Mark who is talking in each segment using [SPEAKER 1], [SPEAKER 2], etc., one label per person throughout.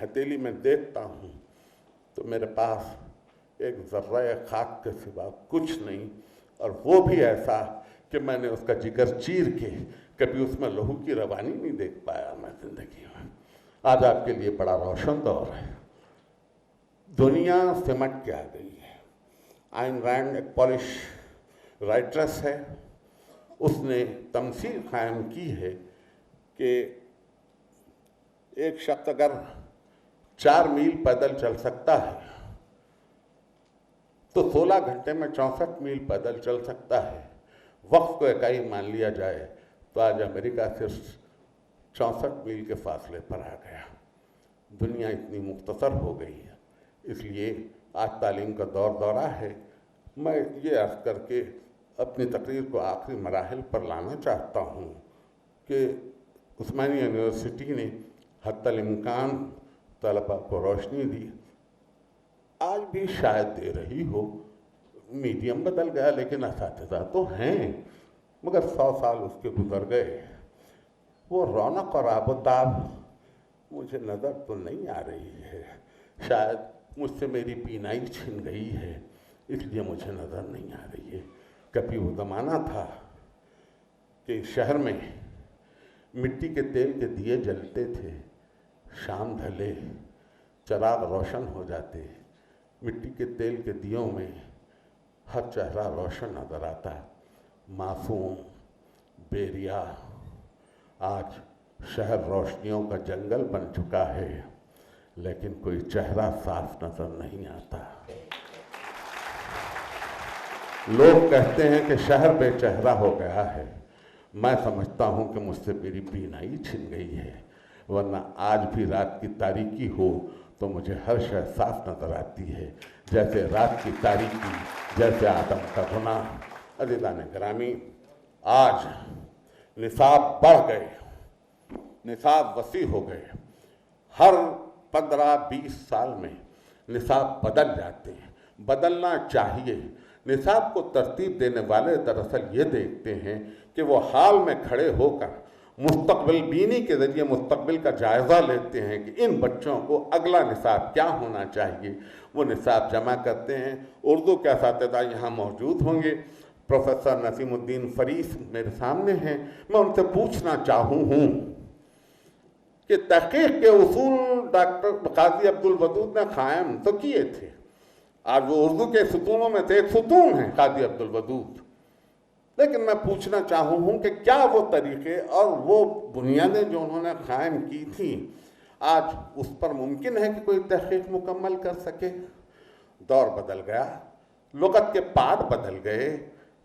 [SPEAKER 1] हथेली में देखता हूँ तो मेरे पास एक ज़र्रा खाक के सिवा कुछ नहीं, और वो भी ऐसा कि मैंने उसका जिगर चीर के कभी उसमें लहू की रवानी नहीं देख पाया मैं ज़िंदगी में। आज आपके लिए बड़ा रोशन दौर है। दुनिया सिमट के आ गई है। आइन रैंड एक पॉलिश राइट्रेस है, उसने तमसील कायम की है कि एक शख्स अगर 4 मील पैदल चल सकता है तो 16 घंटे में 64 मील पैदल चल सकता है। वक्त को इकाई मान लिया जाए तो आज अमेरिका सिर्फ 64 मील के फासले पर आ गया। दुनिया इतनी मुख्तसर हो गई है, इसलिए आज तालीम का दौर दौरा है। मैं ये अर्ज़ करके अपनी तकरीर को आखिरी मराहिल पर लाना चाहता हूँ कि उस्मानिया यूनिवर्सिटी ने हत्तल इम्कान तलबा को रोशनी दी, आज भी शायद दे रही हो। मीडियम बदल गया लेकिन असातिज़ा तो हैं, मगर 100 साल उसके गुजर गए। वो रौनक और आबोताब मुझे नज़र तो नहीं आ रही है। शायद मुझसे मेरी बीनाई छिन गई है, इसलिए मुझे नज़र नहीं आ रही है। कभी वो ज़माना था कि शहर में मिट्टी के तेल के दिए जलते थे, शाम ढले चराग रोशन हो जाते, मिट्टी के तेल के दियों में हर चेहरा रोशन नज़र आता, मासूम बेरिया। आज शहर रोशनियों का जंगल बन चुका है, लेकिन कोई चेहरा साफ नज़र नहीं आता। लोग कहते हैं कि शहर बेचेहरा हो गया है। मैं समझता हूँ कि मुझसे मेरी बीनाई छिन गई है, वरना आज भी रात की तारीकी हो तो मुझे हर शय साफ नज़र आती है, जैसे रात की तारीकी, जैसे आदम का गुनाह। अज़ीज़ान गिरामी, आज निसाब बढ़ गए, निसाब वसी हो गए। हर 15-20 साल में निसाब बदल जाते हैं, बदलना चाहिए। निसाब को तरतीब देने वाले दरअसल ये देखते हैं कि वो हाल में खड़े होकर मुस्तकबिल बीनी के ज़रिए मुस्तकबिल का जायज़ा लेते हैं कि इन बच्चों को अगला निसाब क्या होना चाहिए। वो निसाब जमा करते हैं। उर्दू के असातिज़ा यहाँ मौजूद होंगे। प्रोफेसर नसीमुद्दीन फरीस मेरे सामने हैं। मैं उनसे पूछना चाहूँ कि तहक़ीक़ के उसूल डॉक्टर काजी अब्दुल वदूद ने कायम तो किए थे। आज वो उर्दू के सुतूनों में से एक सुतून हैं काजी अब्दुल वदूद, लेकिन मैं पूछना चाहूँ कि क्या वो तरीक़े और वो बुनियादें जो उन्होंने कायम की थी, आज उस पर मुमकिन है कि कोई तहक़ीक़ मुकम्मल कर सके। दौर बदल गया, लुग़त के पाठ बदल गए,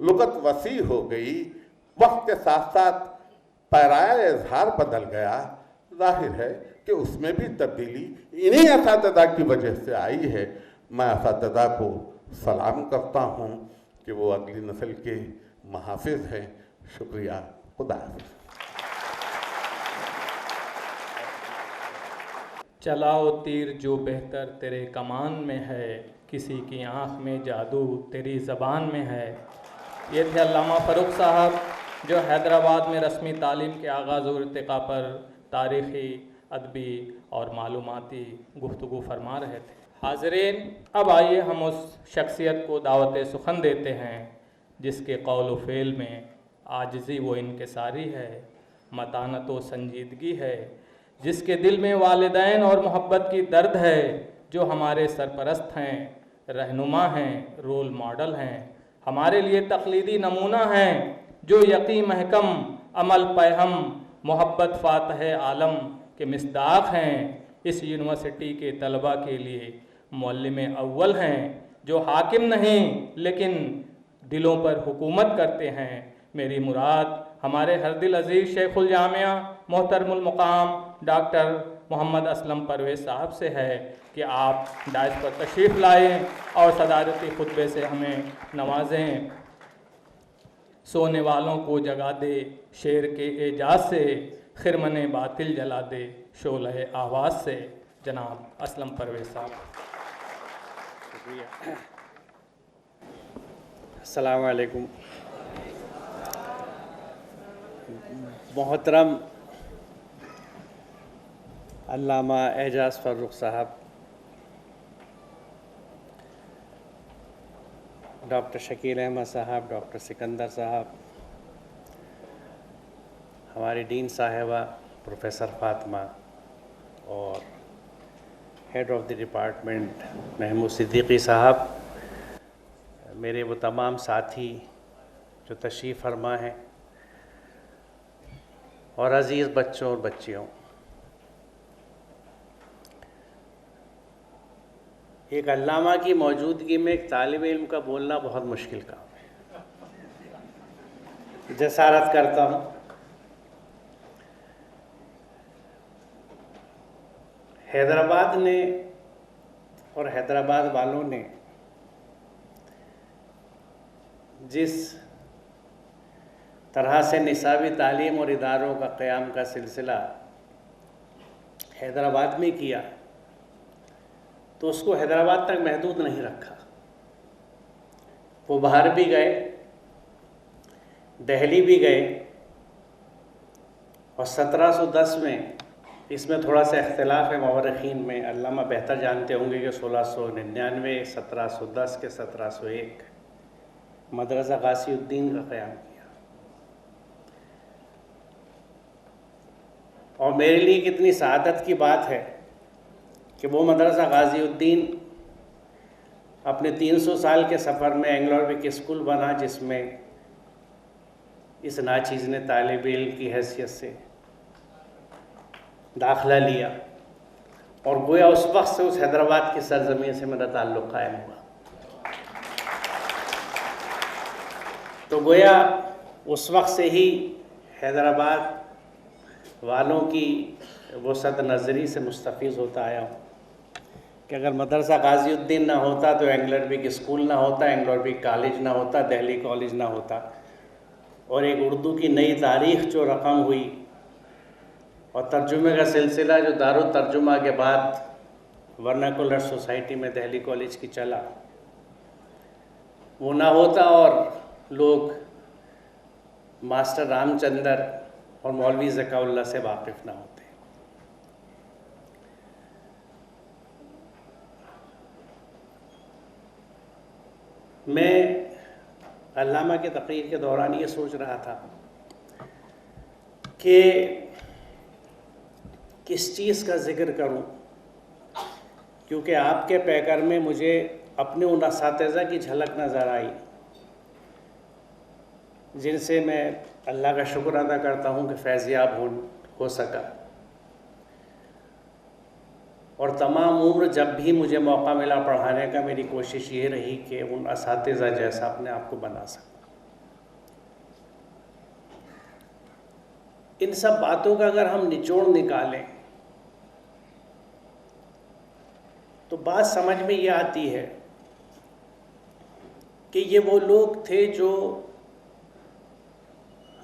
[SPEAKER 1] लुग़त वसी हो गई, वक्त के साथ साथ पैराए इज़हार बदल गया। जाहिर है कि उसमें भी तब्दीली इन्हीं असातिज़ा की वजह से आई है। मैं असातिज़ा को सलाम करता हूँ कि वो अगली नस्ल के मुहाफ़िज़ हैं। शुक्रिया, खुदा हाफ़िज़।
[SPEAKER 2] चलाओ तीर जो बेहतर तेरे कमान में है, किसी की आँख में जादू तेरी ज़बान में है। ये थे अल्लामा फ़ारूक साहब, जो हैदराबाद में रस्मी तालीम के आगाज़ और इर्तिक़ा पर तारीख़ी, अदबी और मालूमाती गुफ्तगू फरमा रहे थे। हाज़रीन, अब आइए हम उस शख्सियत को दावत सुखन देते हैं जिसके कौल व फ़ेल में आजिज़ी व इनकिसारी है, मतानत व संजीदगी है, जिसके दिल में वालिदैन और मोहब्बत की दर्द है, जो हमारे सरपरस्त हैं, रहनुमा हैं, रोल मॉडल हैं, हमारे लिए तक़लीदी नमूना हैं, जो यक़ीन महकम अमल पैहम मोहब्बत फ़ातह आलम के मिस्दाक़ हैं। इस यूनिवर्सिटी के तलबा के लिए मुअल्लिम अव्वल हैं, जो हाकिम नहीं लेकिन दिलों पर हुकूमत करते हैं। मेरी मुराद हमारे हर दिल अज़ीज़ शेखुल जामिया मोहतरमुल मुक़ाम डॉक्टर मोहम्मद असलम परवेज़ साहब से है कि आप डाइस पर तशरीफ़ लाएँ और सदारती खुतबे से हमें नवाजें। सोने वालों को जगा दे शेर के एजाज से, खिरमने बातिल जला दे शोले आवाज़ से। जनाब असलम परवेज़ साहब। शुक्रिया।
[SPEAKER 3] अस्सलाम वालेकुम। मोहतरम अल्लामा एजाज़ फ़र्रुख साहब, डॉक्टर शकील अहमद साहब, डॉक्टर सिकंदर साहब, हमारी डीन साहिबा प्रोफेसर फ़ातिमा और head of the department Mahmood Siddiqui साहब, मेरे वो तमाम साथी जो तशरीफ़ फरमा हैं, और अज़ीज़ बच्चों और बच्चियों, एक अल्लामा की मौजूदगी में एक तालिब इल्म का बोलना बहुत मुश्किल काम है। जसारत करता हूँ, हैदराबाद ने और हैदराबाद वालों ने जिस तरह से निसाबी तालीम और इदारों का क़याम का सिलसिला हैदराबाद में किया, तो उसको हैदराबाद तक महदूद नहीं रखा। वो बाहर भी गए, दिल्ली भी गए, और 1710 में, इसमें थोड़ा सा इख्तिलाफ है मौरख़ीन में, अल्लामा बेहतर जानते होंगे कि 1699, 1710 के 1701 मदरसा गाज़ीउद्दीन का क़याम किया। और मेरे लिए कितनी सआदत की बात है कि वो मदरसा गाज़ीउद्दीन अपने 300 साल के सफ़र में एंग्लो अरबिक स्कूल बना, जिसमें इस नाचीज़ ने तालिब इल्म की हैसियत से दाखिला लिया, और गोया उस वक्त से उस हैदराबाद की सरज़मीन से मेरा ताल्लुक़ कायम हुआ। तो गोया उस वक्त से ही हैदराबाद वालों की वसअत नज़री से मुस्तफ़ीज़ होता आया हूँ कि अगर मदरसा गाज़ीउद्दीन ना होता तो एंग्लो अरबिक स्कूल ना होता, एंग्लो अरबिक कॉलेज ना होता, दिल्ली कॉलेज ना होता, और एक उर्दू की नई तारीख़ जो रक़म हुई और तर्जुमे का सिलसिला जो दारुल तर्जुमा के बाद वर्नाकुलर सोसाइटी में दिल्ली कॉलेज की चला, वो ना होता और लोग मास्टर रामचंदर और मौलवी ज़काउल्लाह से वाकिफ़ ना होते। मैं अल्लामा के तक़रीर के दौरान ये सोच रहा था कि किस चीज़ का ज़िक्र करूं, क्योंकि आपके पैकर में मुझे अपने उन असातिज़ा की झलक नज़र आई जिनसे मैं अल्लाह का शुक्र अदा करता हूं कि फैज़याब हो सका। और तमाम उम्र जब भी मुझे मौका मिला पढ़ाने का, मेरी कोशिश ये रही कि उन असातिज़ा जैसा अपने आप को बना सकूं। इन सब बातों का अगर हम निचोड़ निकालें तो बात समझ में ये आती है कि ये वो लोग थे जो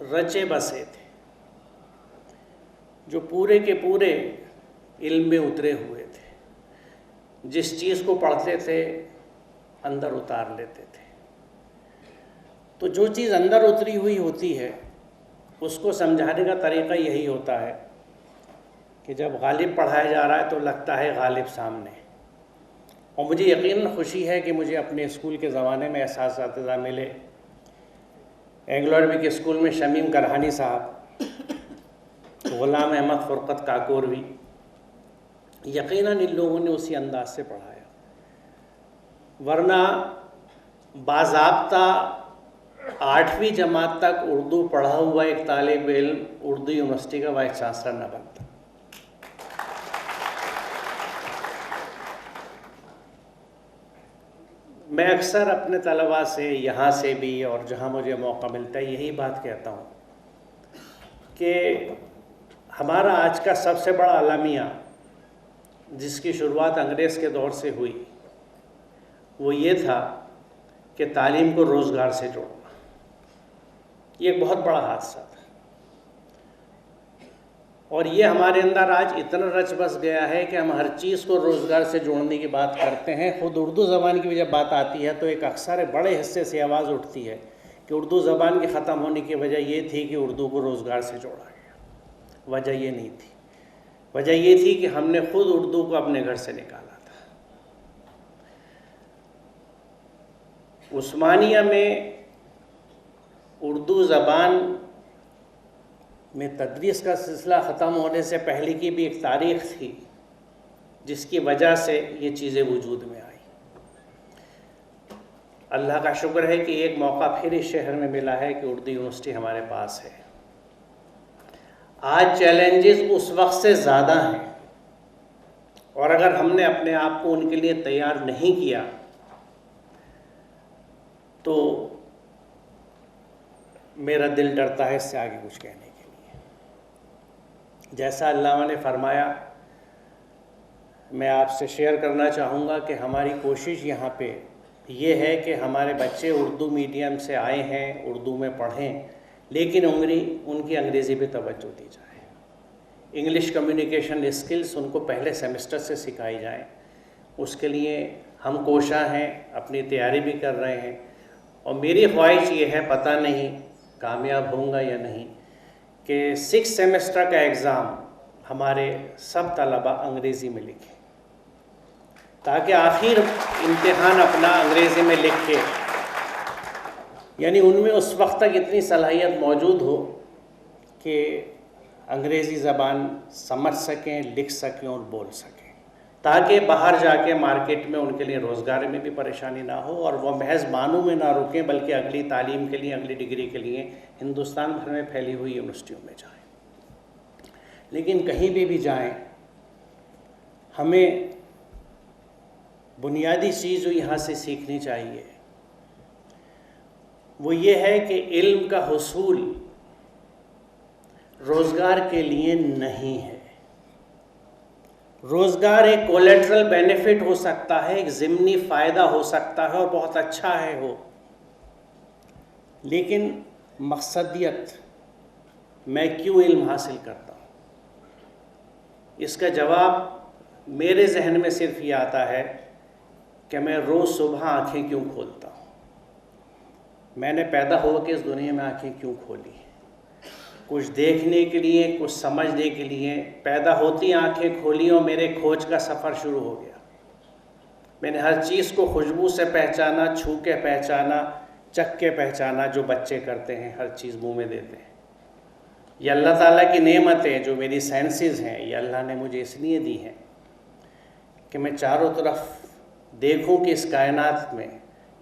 [SPEAKER 3] रचे बसे थे, जो पूरे के पूरे इल्म में उतरे हुए थे, जिस चीज़ को पढ़ते थे अंदर उतार लेते थे। तो जो चीज़ अंदर उतरी हुई होती है उसको समझाने का तरीक़ा यही होता है कि जब गालिब पढ़ाया जा रहा है तो लगता है गालिब सामने। और मुझे यकीनन खुशी है कि मुझे अपने स्कूल के ज़माने में ऐसा असातिज़ा मिले। एंग्लो अरबिक स्कूल में शमीम करहानी साहब, ग़ुलाम अहमद फ़ुरक़त काकोरवी, यकीनन इन लोगों ने उसी अंदाज से पढ़ाया, वरना बाज़ाब्ता 8वीं जमात तक उर्दू पढ़ा हुआ एक तालिब इल्म उर्दू यूनिवर्सिटी का वाइस चांसलर न बनता। मैं अक्सर अपने तलबा से, यहाँ से भी और जहाँ मुझे मौका मिलता है, यही बात कहता हूँ कि हमारा आज का सबसे बड़ा अलमिया जिसकी शुरुआत अंग्रेज़ के दौर से हुई वो ये था कि तालीम को रोज़गार से जोड़ना। ये एक बहुत बड़ा हादसा था, और ये हमारे अंदर आज इतना रच बस गया है कि हम हर चीज़ को रोज़गार से जोड़ने की बात करते हैं। ख़ुद उर्दू ज़बान की जब बात आती है तो एक अक्सर बड़े हिस्से से आवाज़ उठती है कि उर्दू ज़बान के ख़त्म होने की वजह ये थी कि उर्दू को रोज़गार से जोड़ा गया। वजह ये नहीं थी। वजह ये थी कि हमने खुद उर्दू को अपने घर से निकाला था। उस्मानिया में उर्दू ज़बान में तदरीस का सिलसिला ख़त्म होने से पहले की भी एक तारीख़ थी, जिसकी वजह से ये चीज़ें वजूद में आई। अल्लाह का शुक्र है कि एक मौका फिर इस शहर में मिला है कि उर्दू यूनिवर्सिटी हमारे पास है। आज चैलेंजेस उस वक्त से ज़्यादा हैं, और अगर हमने अपने आप को उनके लिए तैयार नहीं किया तो मेरा दिल डरता है इससे आगे कुछ कहने के लिए। जैसा अल्लाह ने फरमाया, मैं आपसे शेयर करना चाहूँगा कि हमारी कोशिश यहाँ पे ये है कि हमारे बच्चे उर्दू मीडियम से आए हैं, उर्दू में पढ़ें, लेकिन उनकी अंग्रेज़ी पे तवज्जो दी जाए। इंग्लिश कम्युनिकेशन स्किल्स उनको पहले सेमेस्टर से सिखाई जाए। उसके लिए हम कोशा हैं, अपनी तैयारी भी कर रहे हैं, और मेरी ख्वाहिश ये है, पता नहीं कामयाब होऊंगा या नहीं, कि 6 सेमेस्टर का एग्ज़ाम हमारे सब तलबा अंग्रेज़ी में लिखें, ताकि आखिर इम्तिहान अपना अंग्रेज़ी में लिख के, यानी उनमें उस वक्त तक इतनी सलाहियत मौजूद हो कि अंग्रेज़ी ज़बान समझ सकें, लिख सकें और बोल सकें, ताकि बाहर जाके मार्केट में उनके लिए रोज़गार में भी परेशानी ना हो और वह महज मानू में ना रुकें, बल्कि अगली तालीम के लिए, अगली डिग्री के लिए हिंदुस्तान भर में फैली हुई यूनिवर्सिटियों में जाएं। लेकिन कहीं भी जाएं, हमें बुनियादी चीज़ जो यहाँ से सीखनी चाहिए वो ये है कि इल्म का हुसूल रोज़गार के लिए नहीं है। रोज़गार एक कोलेटरल बेनिफिट हो सकता है, एक ज़िम्नी फ़ायदा हो सकता है और बहुत अच्छा है हो, लेकिन मकसदियत, मैं क्यों इल्म हासिल करता हूँ, इसका जवाब मेरे जहन में सिर्फ ये आता है कि मैं रोज़ सुबह आँखें क्यों खोलता हूँ। मैंने पैदा होकर इस दुनिया में आँखें क्यों खोली? कुछ देखने के लिए, कुछ समझने के लिए। पैदा होती आँखें खोली और मेरे खोज का सफ़र शुरू हो गया। मैंने हर चीज़ को खुशबू से पहचाना, छू के पहचाना, चख के पहचाना, जो बच्चे करते हैं, हर चीज़ मुँह में देते हैं। ये अल्लाह ताला की नेमतें, जो मेरी सेंसेस हैं, ये अल्लाह ने मुझे इसलिए दी हैं कि मैं चारों तरफ देखूं कि इस कायनात में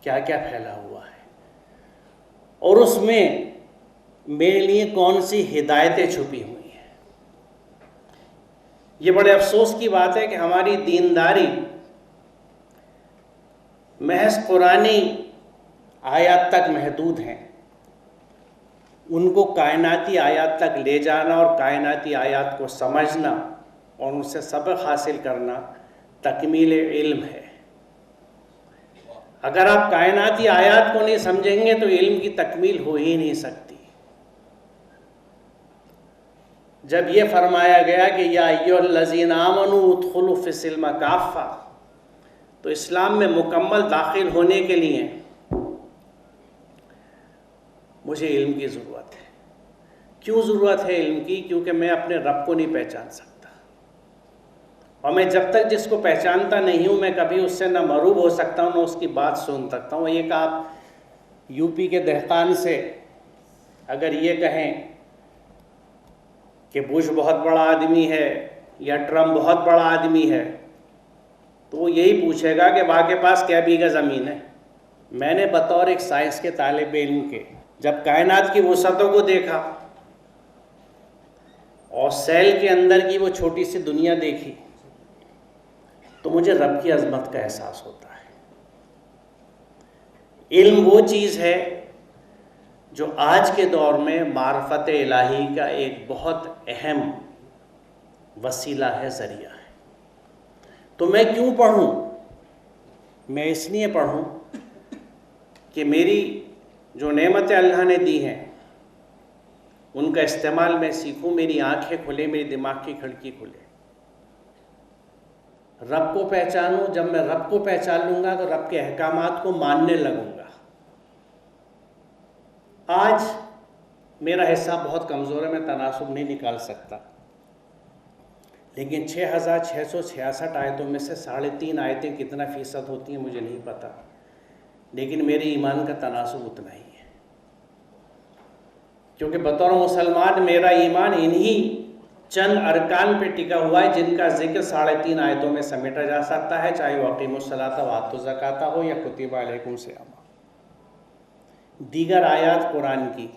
[SPEAKER 3] क्या क्या फैला हुआ है और उसमें मेरे लिए कौन सी हिदायतें छुपी हुई हैं। ये बड़े अफसोस की बात है कि हमारी दीनदारी महज कुरानी आयत तक महदूद हैं। उनको कायनाती आयत तक ले जाना और कायनाती आयत को समझना और उनसे सबक हासिल करना तकमील इल्म है। अगर आप कायनाती आयत को नहीं समझेंगे तो इल्म की तकमील हो ही नहीं सकती। जब ये फरमाया गया कि या अय्युहल्लज़ीना आमनू उदखुलू फ़िस्सिल्म काफ़ा, तो इस्लाम में मुकम्मल दाखिल होने के लिए मुझे इल्म की ज़रूरत है। क्यों ज़रूरत है इल्म की? क्योंकि मैं अपने रब को नहीं पहचान सकता, और मैं जब तक जिसको पहचानता नहीं हूँ, मैं कभी उससे ना मरूब हो सकता हूँ, ना उसकी बात सुन सकता हूँ। एक आप यूपी के दहकान से अगर ये कहें कि बुश बहुत बड़ा आदमी है या ट्रम्प बहुत बड़ा आदमी है, तो वो यही पूछेगा कि आपके पास क्या बीघा ज़मीन है। मैंने बतौर एक साइंस के तालिब इल्म के जब कायनात की वसअतों को देखा और सेल के अंदर की वो छोटी सी दुनिया देखी, तो मुझे रब की अज़मत का एहसास होता है। इल्म वो चीज़ है जो आज के दौर में मारफत इलाही का एक बहुत अहम वसीला है, ज़रिया है। तो मैं क्यों पढ़ूं? मैं इसलिए पढ़ूं कि मेरी जो नेमतें अल्लाह ने दी हैं उनका इस्तेमाल मैं सीखूं, मेरी आंखें खुले, मेरी दिमाग की खिड़की खुले, रब को पहचानूं। जब मैं रब को पहचान लूँगा तो रब के अहकामात को मानने लगूँगा। आज मेरा हिस्सा बहुत कमज़ोर है, मैं तनासुब नहीं निकाल सकता, लेकिन 6,666 आयतों में से 3.5 आयतें कितना फ़ीसद होती हैं मुझे नहीं पता, लेकिन मेरे ईमान का तनासुब उतना ही है, क्योंकि बतौर मुसलमान मेरा ईमान इन्हीं चंद अरकान पे टिका हुआ है जिनका जिक्र 3.5 आयतों में समेटा जा सकता है, चाहे वो अक़ीमुस्सलाता व आतु ज़काता हो या कुतिबा अलैकुम सियाम। दीगर आयात कुरान की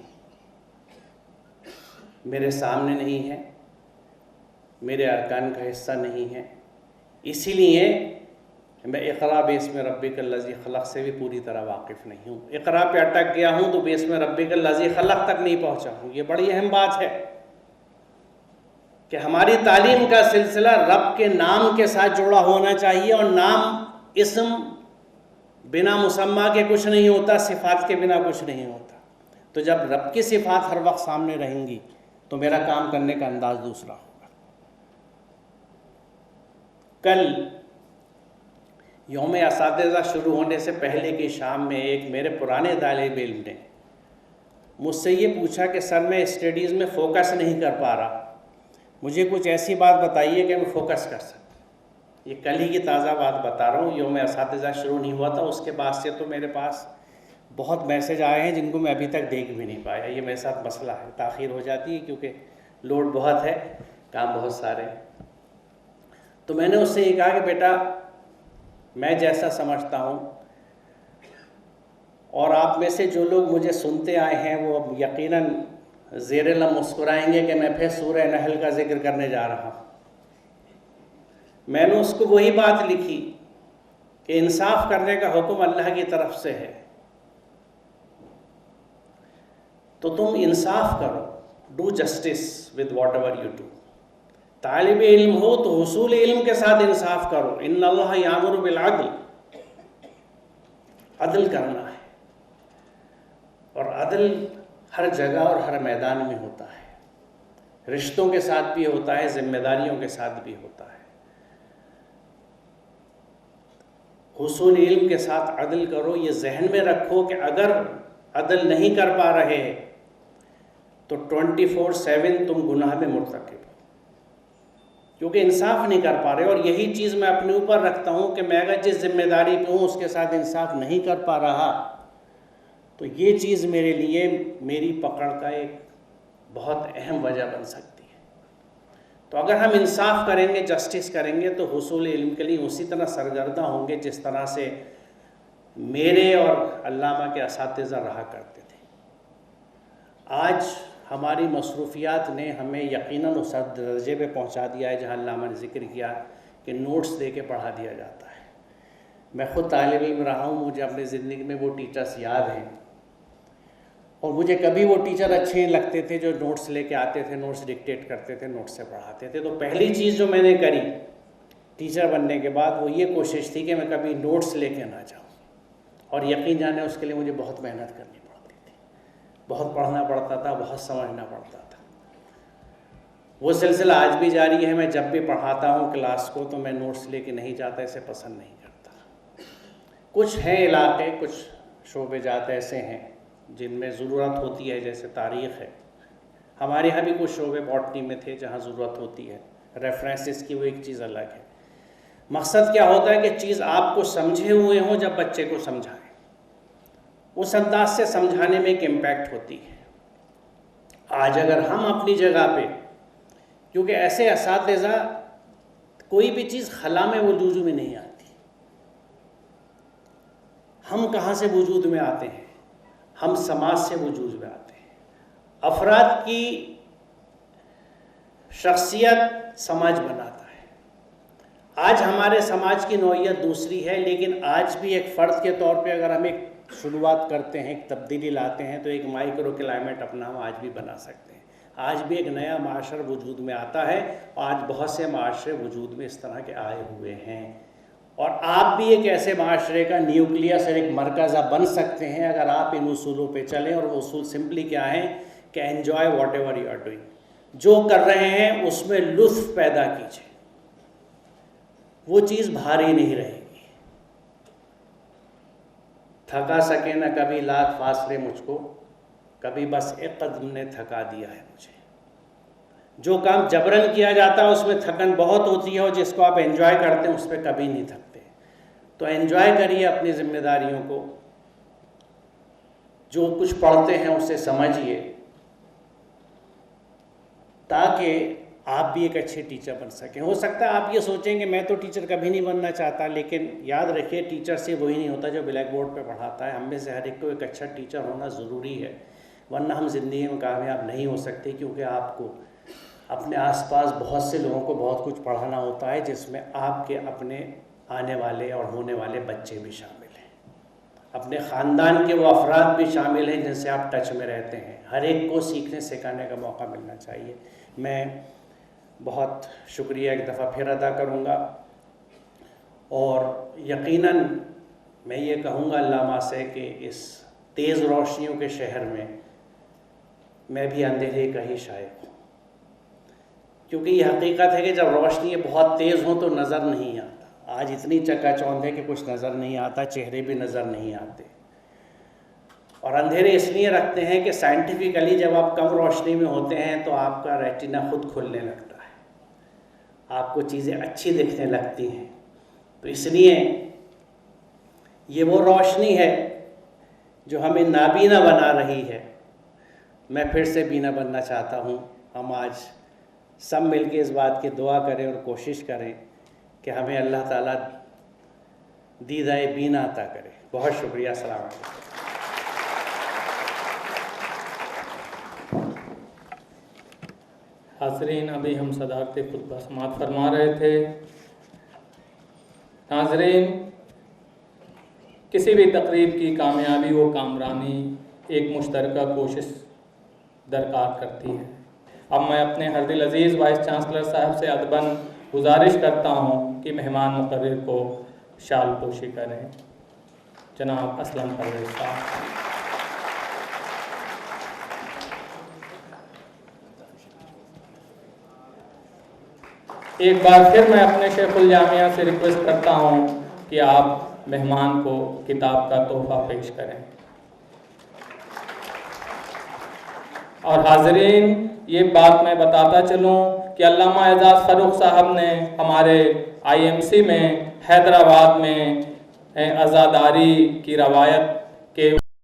[SPEAKER 3] मेरे सामने नहीं है, मेरे अरकान का हिस्सा नहीं है, इसीलिए मैं इक़रा बिस्मि रब्बिकल लज़ी ख़लक़ से भी पूरी तरह वाकिफ़ नहीं हूँ। इक़रा पे अटक गया हूँ तो बिस्मि रब्बिकल लज़ी ख़लक़ तक नहीं पहुँचा हूँ। ये बड़ी अहम बात है कि हमारी तालीम का सिलसिला रब के नाम के साथ जुड़ा होना चाहिए, और नाम इस्म बिना मुसम्मा के कुछ नहीं होता, सिफ़ात के बिना कुछ नहीं होता। तो जब रब की सिफ़ात हर वक्त सामने रहेंगी तो मेरा काम करने का अंदाज़ दूसरा होगा। कल यौम असातिज़ा शुरू होने से पहले की शाम में एक मेरे पुराने तालिब इल्म ने मुझसे ये पूछा कि सर मैं स्टडीज़ में फ़ोकस नहीं कर पा रहा, मुझे कुछ ऐसी बात बताइए कि मैं फ़ोकस कर सकूँ। ये कल ही की ताज़ा बात बता रहा हूँ, यौम असातिज़ा शुरू नहीं हुआ था, उसके बाद से तो मेरे पास बहुत मैसेज आए हैं जिनको मैं अभी तक देख भी नहीं पाया। ये मेरे साथ मसला है, ताख़ीर हो जाती है क्योंकि लोड बहुत है, काम बहुत सारे। तो मैंने उससे ये कहा कि बेटा मैं जैसा समझता हूँ, और आप में से जो लोग मुझे सुनते आए हैं वो अब यकीनन ज़ेरे लम मुस्कुराएंगे कि मैं फिर सूरह नहल का जिक्र करने जा रहा हूँ। मैंने उसको वही बात लिखी कि इंसाफ करने का हुक्म अल्लाह की तरफ से है, तो तुम इंसाफ करो, do justice with whatever you do. तालिब इल्म हो तो हुसूल इल्म के साथ इंसाफ करो। इन्नल्लाह यामुरु बिल अदल, अदल करना है, और अदल हर जगह और हर मैदान में होता है, रिश्तों के साथ भी होता है, जिम्मेदारियों के साथ भी होता है। हुसूल इल्म के साथ अदल करो, ये जहन में रखो कि अगर अदल नहीं कर पा रहे तो 24/7 तुम गुनाह में मुर्तकिब हो, क्योंकि इंसाफ नहीं कर पा रहे। और यही चीज़ मैं अपने ऊपर रखता हूँ कि मैं अगर जिस जिम्मेदारी पे हूँ उसके साथ इंसाफ नहीं कर पा रहा तो ये चीज़ मेरे लिए मेरी पकड़ का एक बहुत अहम वजह बन सकती है। तो अगर हम इंसाफ करेंगे, जस्टिस करेंगे, तो हुसूल इल्म के लिए उसी तरह सरगर्दा होंगे जिस तरह से मेरे और अल्लामा के असातिज़ा रहा करते थे। आज हमारी मसरूफ़ियात ने हमें यकीनन उस दर्जे पे पहुंचा दिया है जहां अल्लामा ने ज़िक्र किया कि नोट्स दे के पढ़ा दिया जाता है। मैं ख़ुद तालिब इल्म रहा हूँ, मुझे अपनी ज़िंदगी में वो टीचर्स याद हैं, और मुझे कभी वो टीचर अच्छे नहीं लगते थे जो नोट्स लेके आते थे, नोट्स डिक्टेट करते थे, नोट्स से पढ़ाते थे। तो पहली चीज़ जो मैंने करी टीचर बनने के बाद वो ये कोशिश थी कि मैं कभी नोट्स लेके ना जाऊँ, और यकीन जाने उसके लिए मुझे बहुत मेहनत करनी पड़ती थी, बहुत पढ़ना पड़ता था, बहुत समझना पड़ता था। वो सिलसिला आज भी जारी है। मैं जब भी पढ़ाता हूँ क्लास को तो मैं नोट्स लेके नहीं जाता, इसे पसंद नहीं करता। कुछ हैं इलाके, कुछ शोबे जात ऐसे हैं जिनमें ज़रूरत होती है, जैसे तारीख़ है। हमारे यहाँ भी कुछ शोबे बॉटनी में थे जहाँ ज़रूरत होती है, रेफरेंसेस की वो एक चीज़ अलग है। मकसद क्या होता है कि चीज़ आपको समझे हुए हों जब बच्चे को समझाएं, उस अंदाज से समझाने में एक इम्पैक्ट होती है। आज अगर हम अपनी जगह पे, क्योंकि ऐसे असातिज़ा कोई भी चीज़ खला में वजूद में नहीं आती, हम कहाँ से वजूद में आते हैं? हम समाज से वजूद में आते हैं। अफराद की शख्सियत समाज बनाता है। आज हमारे समाज की नौइयत दूसरी है, लेकिन आज भी एक फ़र्द के तौर पे अगर हम एक शुरुआत करते हैं, एक तब्दीली लाते हैं, तो एक माइक्रो क्लाइमेट अपना हम आज भी बना सकते हैं। आज भी एक नया माशरा वजूद में आता है, और आज बहुत से माशरे वजूद में इस तरह के आए हुए हैं, और आप भी एक ऐसे माशरे का न्यूक्लियस और एक मरकज़ा बन सकते हैं अगर आप इन उसूलों पे चलें। और वो उसूल सिंपली क्या हैं कि enjoy whatever you are doing, जो कर रहे हैं उसमें लुत्फ़ पैदा कीजिए, वो चीज़ भारी नहीं रहेगी। थका सके न कभी लाख फासले मुझको, कभी बस एक कदम ने थका दिया है मुझे। जो काम जबरन किया जाता है उसमें थकन बहुत होती है, और जिसको आप एंजॉय करते हैं उस पर कभी नहीं थकते। तो एंजॉय करिए अपनी जिम्मेदारियों को, जो कुछ पढ़ते हैं उसे समझिए, ताकि आप भी एक अच्छे टीचर बन सकें। हो सकता है आप ये सोचेंगे मैं तो टीचर कभी नहीं बनना चाहता, लेकिन याद रखिए टीचर से वही नहीं होता जो ब्लैक बोर्ड पे पढ़ाता है। हम में से हर एक को एक अच्छा टीचर होना ज़रूरी है, वरना हम ज़िंदगी में कामयाब नहीं हो सकते, क्योंकि आपको अपने आसपास बहुत से लोगों को बहुत कुछ पढ़ाना होता है, जिसमें आपके अपने आने वाले और होने वाले बच्चे भी शामिल हैं, अपने ख़ानदान के वो अफराद भी शामिल हैं जिनसे आप टच में रहते हैं। हर एक को सीखने सिखाने का मौका मिलना चाहिए। मैं बहुत शुक्रिया एक दफ़ा फिर अदा करूँगा, और यकीनन मैं ये कहूँगा अल्लामा से कि इस तेज़ रोशनियों के शहर में मैं भी अंधेरे का ही शायक हूँ, क्योंकि ये हकीकत है कि जब रोशनी बहुत तेज़ हो तो नज़र नहीं आता। आज इतनी चकाचौंध है कि कुछ नज़र नहीं आता, चेहरे भी नज़र नहीं आते। और अंधेरे इसलिए रखते हैं कि साइंटिफिकली जब आप कम रोशनी में होते हैं तो आपका रेटिना खुद खुलने लगता है, आपको चीज़ें अच्छी दिखने लगती हैं। तो इसलिए ये वो रोशनी है जो हमें नाबीना बना रही है। मैं फिर से बीना बनना चाहता हूँ। हम आज सब मिलके इस बात की दुआ करें और कोशिश करें कि हमें अल्लाह ताला दीदाए बीना अता करे। बहुत शुक्रिया। अस्सलाम वालेकुम।
[SPEAKER 2] हाज़रीन, अभी हम सदाकत खुतबा समाअत फरमा रहे थे। नाज़रीन, किसी भी तकरीब की कामयाबी व कामरानी एक मुश्तरका कोशिश दरकार करती है। अब मैं अपने हरदिल अज़ीज़ वाइस चांसलर साहब से अदबन गुजारिश करता हूँ कि मेहमान मुकर्रर को शाल पोशी करें। जनाब असलम परवेज़ साहब। एक बार फिर मैं अपने शेखुल जामिया से रिक्वेस्ट करता हूँ कि आप मेहमान को किताब का तोहफ़ा पेश करें। और हाज़रीन, ये बात मैं बताता चलूँ कि अल्लामा एजाज़ फ़ारूक साहब ने हमारे IMC में हैदराबाद में अज़ादारी की रवायत